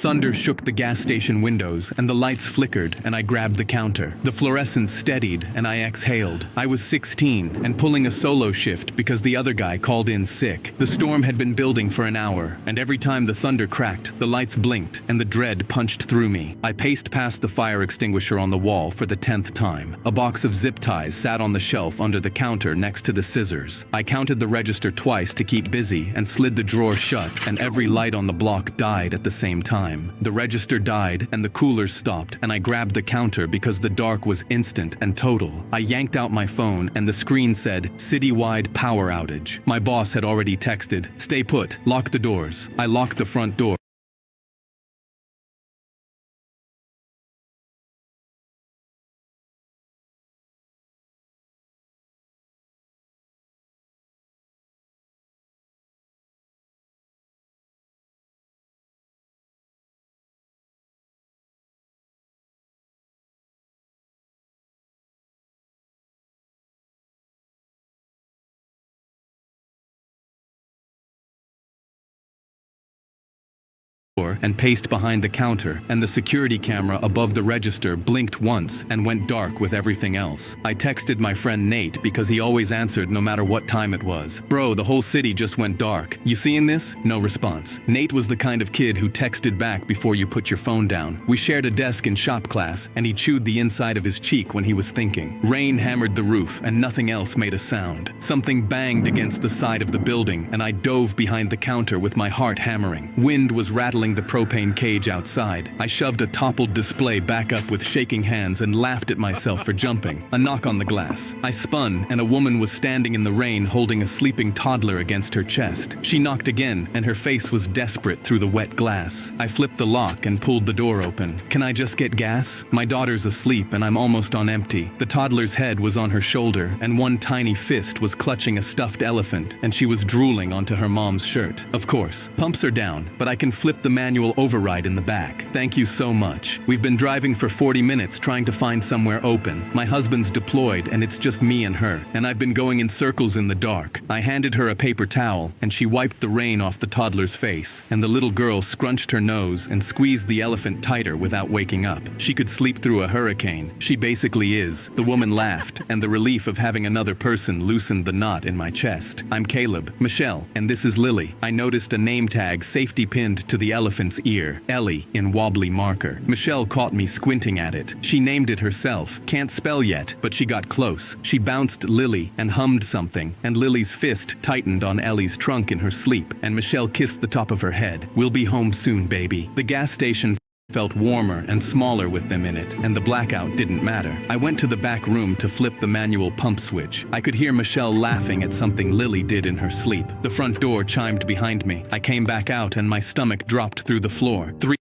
Thunder shook the gas station windows, and the lights flickered, and I grabbed the counter. The fluorescence steadied, and I exhaled. I was 16, and pulling a solo shift because the other guy called in sick. The storm had been building for an hour, and every time the thunder cracked, the lights blinked, and the dread punched through me. I paced past the fire extinguisher on the wall for the 10th time. A box of zip ties sat on the shelf under the counter next to the scissors. I counted the register twice to keep busy and slid the drawer shut, and every light on the block died at the same time. The register died, and the coolers stopped, and I grabbed the counter because the dark was instant and total. I yanked out my phone, and the screen said, "Citywide power outage." My boss had already texted, "Stay put, lock the doors." I locked the front door. And paced behind the counter, and the security camera above the register blinked once and went dark with everything else. I texted my friend Nate because he always answered no matter what time it was. "Bro, the whole city just went dark. You seeing this?" No response. Nate was the kind of kid who texted back before you put your phone down. We shared a desk in shop class, and he chewed the inside of his cheek when he was thinking. Rain hammered the roof, and nothing else made a sound. Something banged against the side of the building, and I dove behind the counter with my heart hammering. Wind was rattling the propane cage outside. I shoved a toppled display back up with shaking hands and laughed at myself for jumping. A knock on the glass. I spun, and a woman was standing in the rain holding a sleeping toddler against her chest. She knocked again, and her face was desperate through the wet glass. I flipped the lock and pulled the door open. "Can I just get gas? My daughter's asleep, and I'm almost on empty." The toddler's head was on her shoulder, and one tiny fist was clutching a stuffed elephant, and she was drooling onto her mom's shirt. Of course, pumps are down, but I can flip the manual override in the back. "Thank you so much. We've been driving for 40 minutes trying to find somewhere open. My husband's deployed, and it's just me and her, and I've been going in circles in the dark." I handed her a paper towel, and she wiped the rain off the toddler's face, and the little girl scrunched her nose and squeezed the elephant tighter without waking up. She could sleep through a hurricane. She basically is. The woman laughed, and the relief of having another person loosened the knot in my chest. "I'm Caleb, Michelle, and this is Lily." I noticed a name tag safety pinned to the elephant's ear, Ellie, in wobbly marker. Michelle caught me squinting at it. She named it herself. Can't spell yet, but she got close. She bounced Lily and hummed something, and Lily's fist tightened on Ellie's trunk in her sleep, and Michelle kissed the top of her head. "We'll be home soon, baby." The gas station felt warmer and smaller with them in it, and the blackout didn't matter. I went to the back room to flip the manual pump switch. I could hear Michelle laughing at something Lily did in her sleep. The front door chimed behind me. I came back out, and my stomach dropped through the floor. Three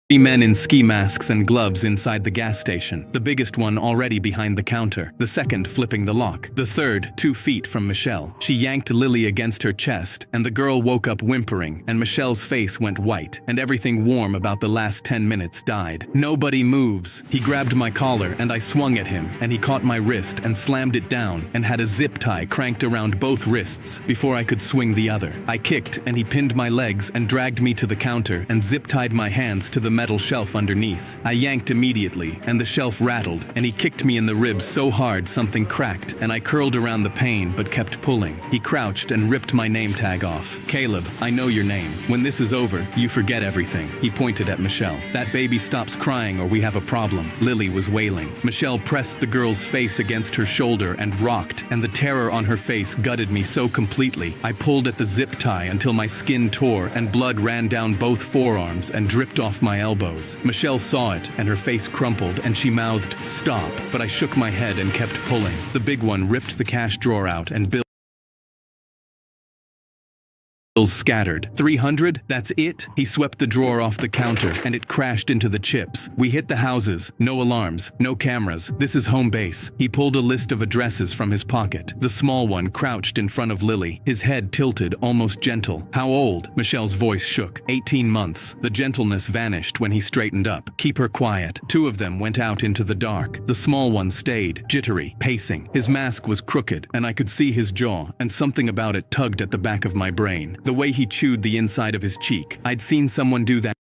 men in ski masks and gloves inside the gas station. The biggest one already behind the counter, the second flipping the lock, the third 2 feet from Michelle. She yanked Lily against her chest, and the girl woke up whimpering, and Michelle's face went white, and everything warm about the last 10 minutes died. "Nobody moves." He grabbed my collar, and I swung at him, and he caught my wrist and slammed it down, and had a zip tie cranked around both wrists before I could swing the other. I kicked, and he pinned my legs and dragged me to the counter and zip-tied my hands to the metal shelf underneath. I yanked immediately, and the shelf rattled, and he kicked me in the ribs so hard something cracked, and I curled around the pain but kept pulling. He crouched and ripped my name tag off. "Caleb, I know your name. When this is over, you forget everything." He pointed at Michelle. "That baby stops crying or we have a problem." Lily was wailing. Michelle pressed the girl's face against her shoulder and rocked, and the terror on her face gutted me so completely. I pulled at the zip tie until my skin tore and blood ran down both forearms and dripped off my elbows. Michelle saw it, and her face crumpled, and she mouthed, "Stop," but I shook my head and kept pulling. The big one ripped the cash drawer out, and bills scattered. 300? That's it? He swept the drawer off the counter, and it crashed into the chips. We hit the houses. No alarms. No cameras. This is home base. He pulled a list of addresses from his pocket. The small one crouched in front of Lily, his head tilted, almost gentle. "How old?" Michelle's voice shook. 18 months. The gentleness vanished when he straightened up. "Keep her quiet." 2 of them went out into the dark. The small one stayed, jittery, pacing. His mask was crooked, and I could see his jaw, and something about it tugged at the back of my brain. The way he chewed the inside of his cheek. I'd seen someone do that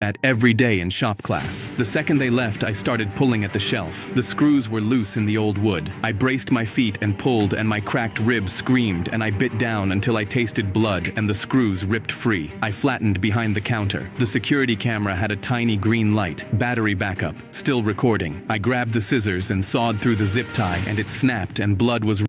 at every day in shop class. The second they left, I started pulling at the shelf. The screws were loose in the old wood. I braced my feet and pulled, and my cracked ribs screamed, and I bit down until I tasted blood and the screws ripped free. I flattened behind the counter. The security camera had a tiny green light, battery backup, still recording. I grabbed the scissors and sawed through the zip tie, and it snapped and blood was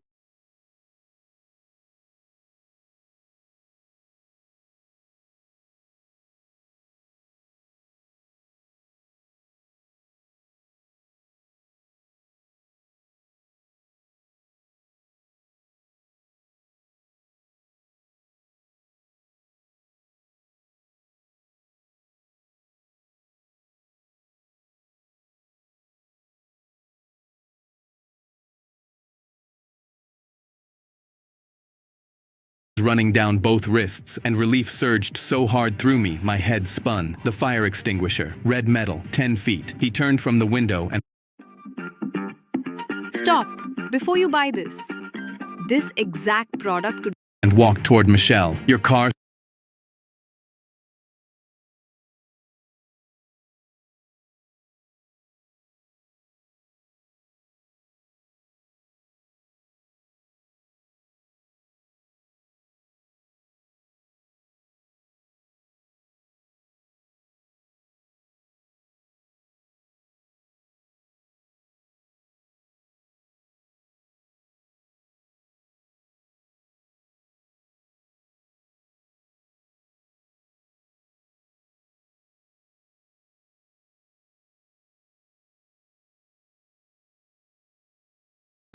running down both wrists, and relief surged so hard through me, my head spun. The fire extinguisher, red metal, 10 feet. He turned from the window and Stop! Before you buy this. This exact product could walked toward Michelle. Your car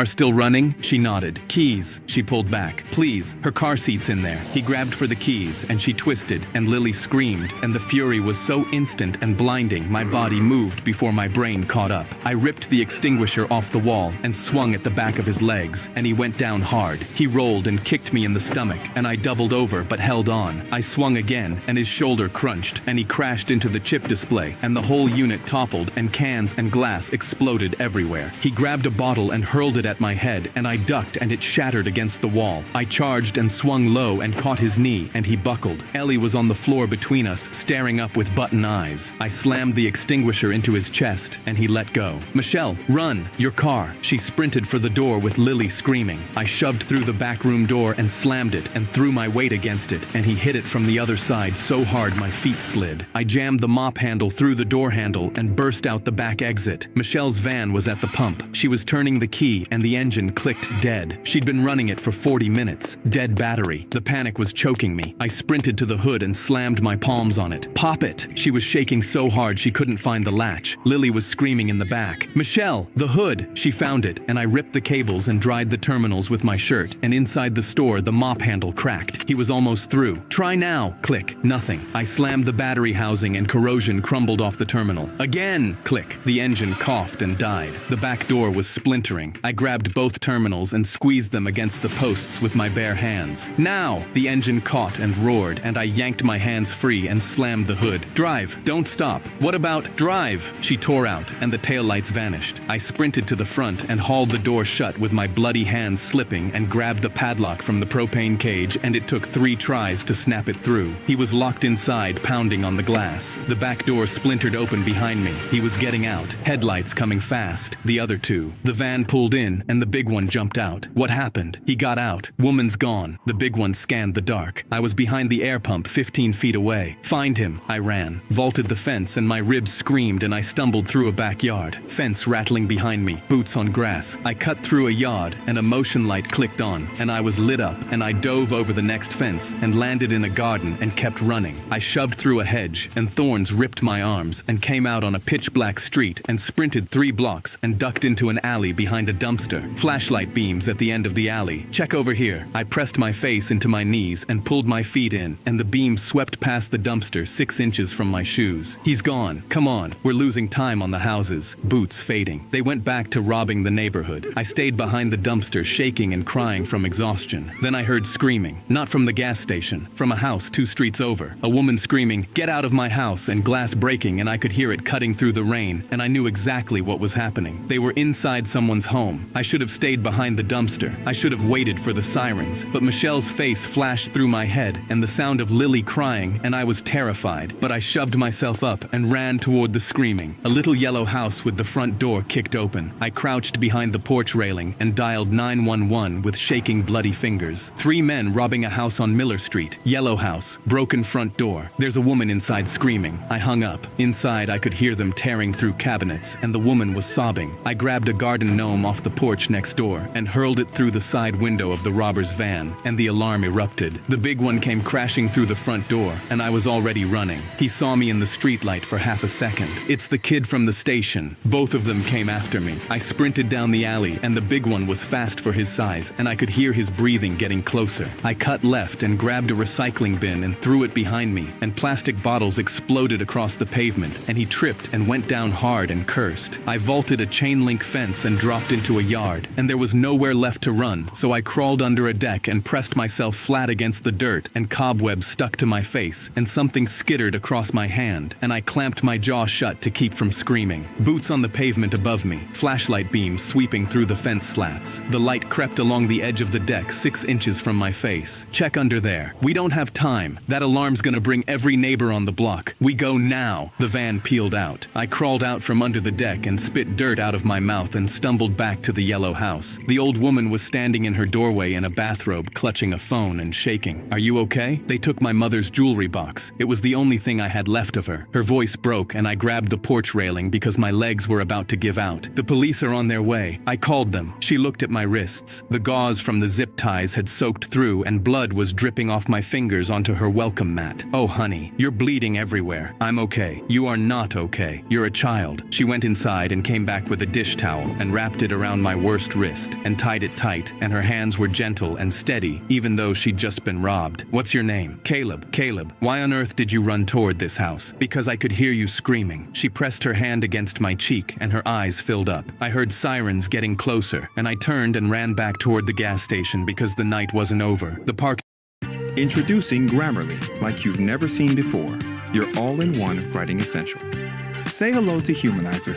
are still running? She nodded. Keys. She pulled back. Please, her car seat's in there. He grabbed for the keys, and she twisted, and Lily screamed, and the fury was so instant and blinding, my body moved before my brain caught up. I ripped the extinguisher off the wall and swung at the back of his legs, and he went down hard. He rolled and kicked me in the stomach, and I doubled over but held on. I swung again, and his shoulder crunched, and he crashed into the chip display, and the whole unit toppled, and cans and glass exploded everywhere. He grabbed a bottle and hurled it at my head, and I ducked, and it shattered against the wall. I charged and swung low and caught his knee, and he buckled. Ellie was on the floor between us, staring up with button eyes. I slammed the extinguisher into his chest, and he let go. Michelle, run! Your car! She sprinted for the door with Lily screaming. I shoved through the back room door and slammed it and threw my weight against it, and he hit it from the other side so hard my feet slid. I jammed the mop handle through the door handle and burst out the back exit. Michelle's van was at the pump. She was turning the key, and the engine clicked dead. She'd been running it for 40 minutes. Dead battery. The panic was choking me. I sprinted to the hood and slammed my palms on it. Pop it! She was shaking so hard she couldn't find the latch. Lily was screaming in the back. Michelle, the hood! She found it, and I ripped the cables and dried the terminals with my shirt, and inside the store the mop handle cracked. He was almost through. Try now! Click. Nothing. I slammed the battery housing and corrosion crumbled off the terminal. Again! Click. The engine coughed and died. The back door was splintering. I grabbed both terminals and squeezed them against the posts with my bare hands. Now! The engine caught and roared, and I yanked my hands free and slammed the hood. Drive! Don't stop! What about drive? She tore out, and the taillights vanished. I sprinted to the front and hauled the door shut with my bloody hands slipping and grabbed the padlock from the propane cage, and it took 3 tries to snap it through. He was locked inside, pounding on the glass. The back door splintered open behind me. He was getting out, headlights coming fast. The other 2. The van pulled in, and the big one jumped out. What happened? He got out. Woman's gone. The big one scanned the dark. I was behind the air pump 15 feet away. Find him. I ran. Vaulted the fence, and my ribs screamed, and I stumbled through a backyard. Fence rattling behind me. Boots on grass. I cut through a yard, and a motion light clicked on, and I was lit up, and I dove over the next fence and landed in a garden and kept running. I shoved through a hedge, and thorns ripped my arms, and came out on a pitch-black street and sprinted 3 blocks and ducked into an alley behind a dumpster. Flashlight beams at the end of the alley. Check over here. I pressed my face into my knees and pulled my feet in, and the beam swept past the dumpster 6 inches from my shoes. He's gone. Come on. We're losing time on the houses. Boots fading. They went back to robbing the neighborhood. I stayed behind the dumpster, shaking and crying from exhaustion. Then I heard screaming. Not from the gas station. From a house 2 streets over. A woman screaming, "Get out of my house," and glass breaking, and I could hear it cutting through the rain, and I knew exactly what was happening. They were inside someone's home. I should have stayed behind the dumpster. I should have waited for the sirens. But Michelle's face flashed through my head, and the sound of Lily crying, and I was terrified. But I shoved myself up and ran toward the screaming. A little yellow house with the front door kicked open. I crouched behind the porch railing and dialed 911 with shaking bloody fingers. 3 men robbing a house on Miller Street. Yellow house. Broken front door. There's a woman inside screaming. I hung up. Inside I could hear them tearing through cabinets, and the woman was sobbing. I grabbed a garden gnome off the porch next door and hurled it through the side window of the robber's van, and the alarm erupted. The big one came crashing through the front door, and I was already running. He saw me in the streetlight for half a second. It's the kid from the station. Both of them came after me. I sprinted down the alley, and the big one was fast for his size, and I could hear his breathing getting closer. I cut left and grabbed a recycling bin and threw it behind me, and plastic bottles exploded across the pavement, and he tripped and went down hard and cursed. I vaulted a chain link fence and dropped into a yard, and there was nowhere left to run, so I crawled under a deck and pressed myself flat against the dirt, and cobwebs stuck to my face, and something skittered across my hand, and I clamped my jaw shut to keep from screaming. Boots on the pavement above me, flashlight beams sweeping through the fence slats. The light crept along the edge of the deck 6 inches from my face. Check under there. We don't have time. That alarm's gonna bring every neighbor on the block. We go now. The van peeled out. I crawled out from under the deck and spit dirt out of my mouth and stumbled back to the yellow house. The old woman was standing in her doorway in a bathrobe, clutching a phone and shaking. Are you okay? They took my mother's jewelry box. It was the only thing I had left of her. Her voice broke and I grabbed the porch railing because my legs were about to give out. The police are on their way. I called them. She looked at my wrists. The gauze from the zip ties had soaked through and blood was dripping off my fingers onto her welcome mat. Oh honey, you're bleeding everywhere. I'm okay. You are not okay. You're a child. She went inside and came back with a dish towel and wrapped it around my worst wrist and tied it tight, and her hands were gentle and steady even though she'd just been robbed. What's your name? Caleb. Caleb, why on earth did you run toward this house? Because I could hear you screaming. She pressed her hand against my cheek and her eyes filled up. I heard sirens getting closer, and I turned and ran back toward the gas station because the night wasn't over. The park. Introducing Grammarly like you've never seen before. Your all-in-one writing essential. Say hello to Humanizer,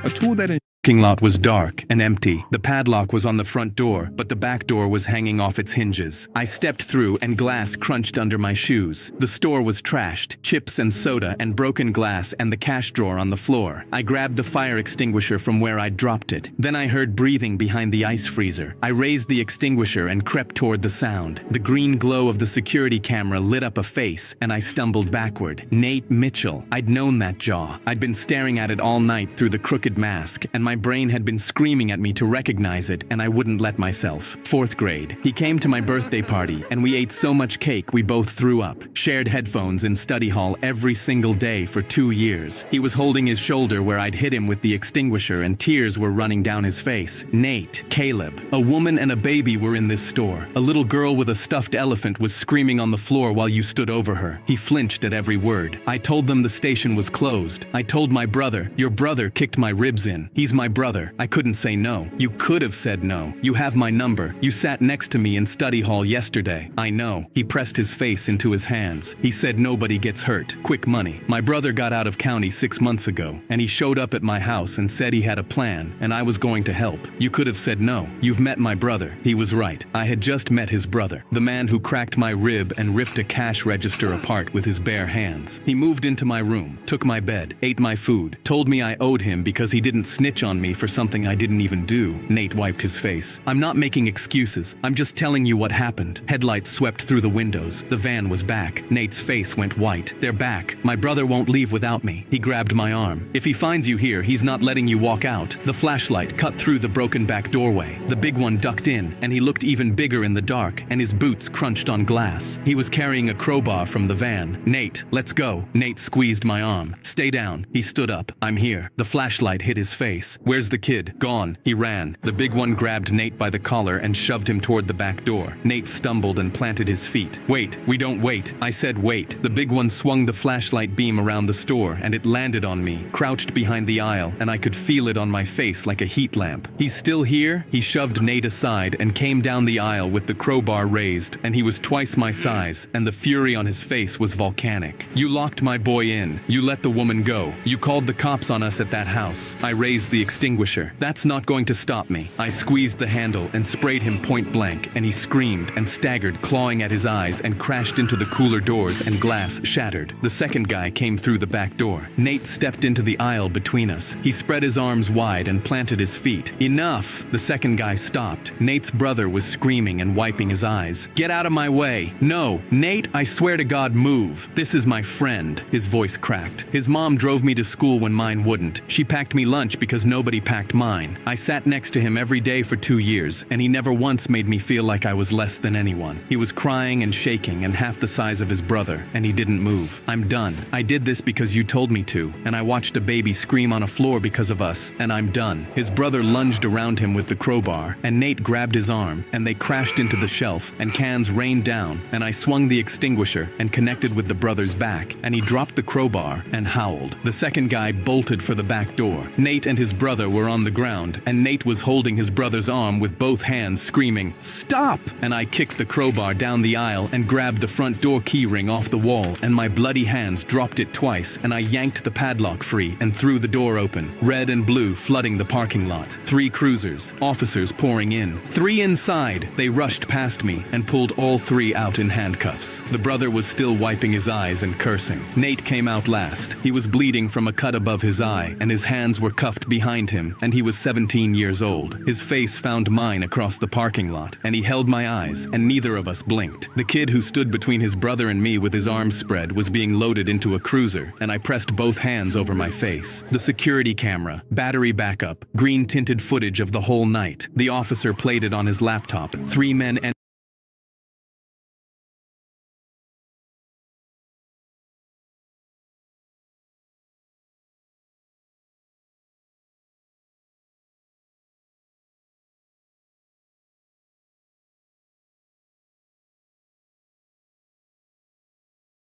a tool that parking lot was dark and empty. The padlock was on the front door, but the back door was hanging off its hinges. I stepped through and glass crunched under my shoes. The store was trashed, chips and soda and broken glass and the cash drawer on the floor. I grabbed the fire extinguisher from where I'd dropped it. Then I heard breathing behind the ice freezer. I raised the extinguisher and crept toward the sound. The green glow of the security camera lit up a face, and I stumbled backward. Nate Mitchell. I'd known that jaw. I'd been staring at it all night through the crooked mask, and my brain had been screaming at me to recognize it, and I wouldn't let myself. 4th grade. He came to my birthday party, and we ate so much cake we both threw up. Shared headphones in study hall every single day for 2 years. He was holding his shoulder where I'd hit him with the extinguisher, and tears were running down his face. Nate. Caleb. A woman and a baby were in this store. A little girl with a stuffed elephant was screaming on the floor while you stood over her. He flinched at every word. I told them the station was closed. I told my brother, your brother kicked my ribs in. He's my brother. I couldn't say no. You could have said no. You have my number. You sat next to me in study hall yesterday. I know. He pressed his face into his hands. He said nobody gets hurt. Quick money. My brother got out of county 6 months ago, and he showed up at my house and said he had a plan, and I was going to help. You could have said no. You've met my brother. He was right. I had just met his brother, the man who cracked my rib and ripped a cash register apart with his bare hands. He moved into my room, took my bed, ate my food, told me I owed him because he didn't snitch on me for something I didn't even do. Nate wiped his face. I'm not making excuses. I'm just telling you what happened. Headlights swept through the windows. The van was back. Nate's face went white. They're back. My brother won't leave without me. He grabbed my arm. If he finds you here, he's not letting you walk out. The flashlight cut through the broken back doorway. The big one ducked in, and he looked even bigger in the dark, and his boots crunched on glass. He was carrying a crowbar from the van. Nate, let's go. Nate squeezed my arm. Stay down. He stood up. I'm here. The flashlight hit his face. Where's the kid? Gone. He ran. The big one grabbed Nate by the collar and shoved him toward the back door. Nate stumbled and planted his feet. Wait. We don't wait. I said wait. The big one swung the flashlight beam around the store, and it landed on me, crouched behind the aisle, and I could feel it on my face like a heat lamp. He's still here? He shoved Nate aside and came down the aisle with the crowbar raised, and he was twice my size, and the fury on his face was volcanic. You locked my boy in. You let the woman go. You called the cops on us at that house. I raised the extinguisher. That's not going to stop me. I squeezed the handle and sprayed him point blank, and he screamed and staggered, clawing at his eyes, and crashed into the cooler doors, and glass shattered. The second guy came through the back door. Nate stepped into the aisle between us. He spread his arms wide and planted his feet. Enough! The second guy stopped. Nate's brother was screaming and wiping his eyes. Get out of my way! No! Nate, I swear to God, move! This is my friend. His voice cracked. His mom drove me to school when mine wouldn't. She packed me lunch because nobody packed mine. I sat next to him every day for 2 years, and he never once made me feel like I was less than anyone. He was crying and shaking and half the size of his brother, and he didn't move. I'm done. I did this because you told me to, and I watched a baby scream on a floor because of us, and I'm done. His brother lunged around him with the crowbar, and Nate grabbed his arm, and they crashed into the shelf, and cans rained down, and I swung the extinguisher and connected with the brother's back, and he dropped the crowbar and howled. The second guy bolted for the back door. Nate and his brother were on the ground, and Nate was holding his brother's arm with both hands, screaming, "Stop!" And I kicked the crowbar down the aisle and grabbed the front door key ring off the wall, and my bloody hands dropped it twice, and I yanked the padlock free and threw the door open. Red and blue flooding the parking lot. 3 cruisers, officers pouring in. 3 inside. They rushed past me and pulled all 3 out in handcuffs. The brother was still wiping his eyes and cursing. Nate came out last. He was bleeding from a cut above his eye, and his hands were cuffed behind him, and he was 17 years old. His face found mine across the parking lot, and he held my eyes, and neither of us blinked. The kid who stood between his brother and me with his arms spread was being loaded into a cruiser, and I pressed both hands over my face. The security camera, battery backup, green-tinted footage of the whole night. The officer played it on his laptop. 3 men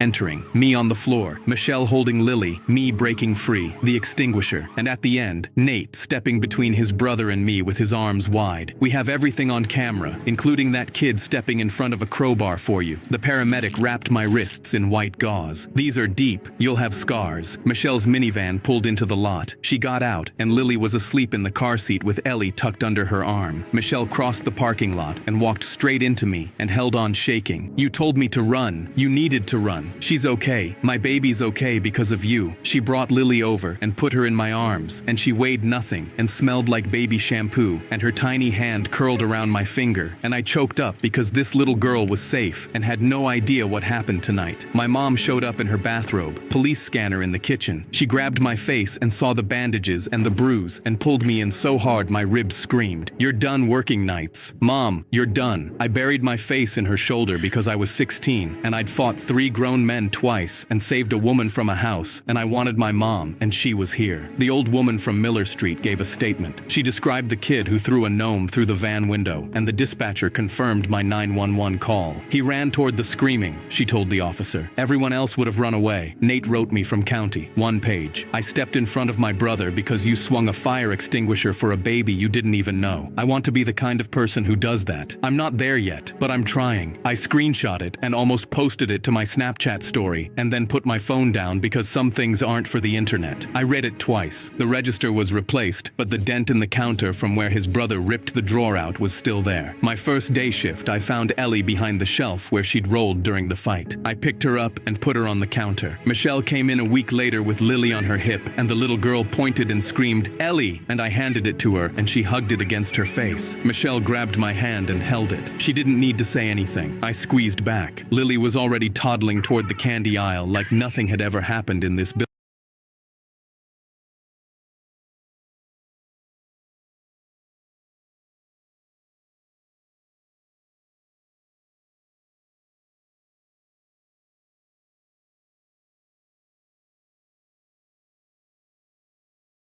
entering, me on the floor, Michelle holding Lily, me breaking free, the extinguisher, and at the end, Nate stepping between his brother and me with his arms wide. We have everything on camera, including that kid stepping in front of a crowbar for you. The paramedic wrapped my wrists in white gauze. These are deep, you'll have scars. Michelle's minivan pulled into the lot. She got out, and Lily was asleep in the car seat with Ellie tucked under her arm. Michelle crossed the parking lot and walked straight into me and held on shaking. You told me to run. You needed to run. She's okay. My baby's okay because of you. She brought Lily over and put her in my arms, and she weighed nothing and smelled like baby shampoo, and her tiny hand curled around my finger, and I choked up because this little girl was safe and had no idea what happened tonight. My mom showed up in her bathrobe, police scanner in the kitchen. She grabbed my face and saw the bandages and the bruise and pulled me in so hard my ribs screamed. You're done working nights. Mom, you're done. I buried my face in her shoulder because I was 16, and I'd fought 3 grown men twice and saved a woman from a house, and I wanted my mom, and she was here. The old woman from Miller Street gave a statement. She described the kid who threw a gnome through the van window, and the dispatcher confirmed my 911 call. He ran toward the screaming, she told the officer. Everyone else would have run away. Nate wrote me from county. 1 page. I stepped in front of my brother because you swung a fire extinguisher for a baby you didn't even know. I want to be the kind of person who does that. I'm not there yet, but I'm trying. I screenshot it and almost posted it to my Snapchat story, and then put my phone down because some things aren't for the internet. I read it twice. The register was replaced, but the dent in the counter from where his brother ripped the drawer out was still there. My first day shift, I found Ellie behind the shelf where she'd rolled during the fight. I picked her up and put her on the counter. Michelle came in a week later with Lily on her hip, and the little girl pointed and screamed, "Ellie!" and I handed it to her, and she hugged it against her face. Michelle grabbed my hand and held it. She didn't need to say anything. I squeezed back. Lily was already toddling toward the candy aisle like nothing had ever happened in this building.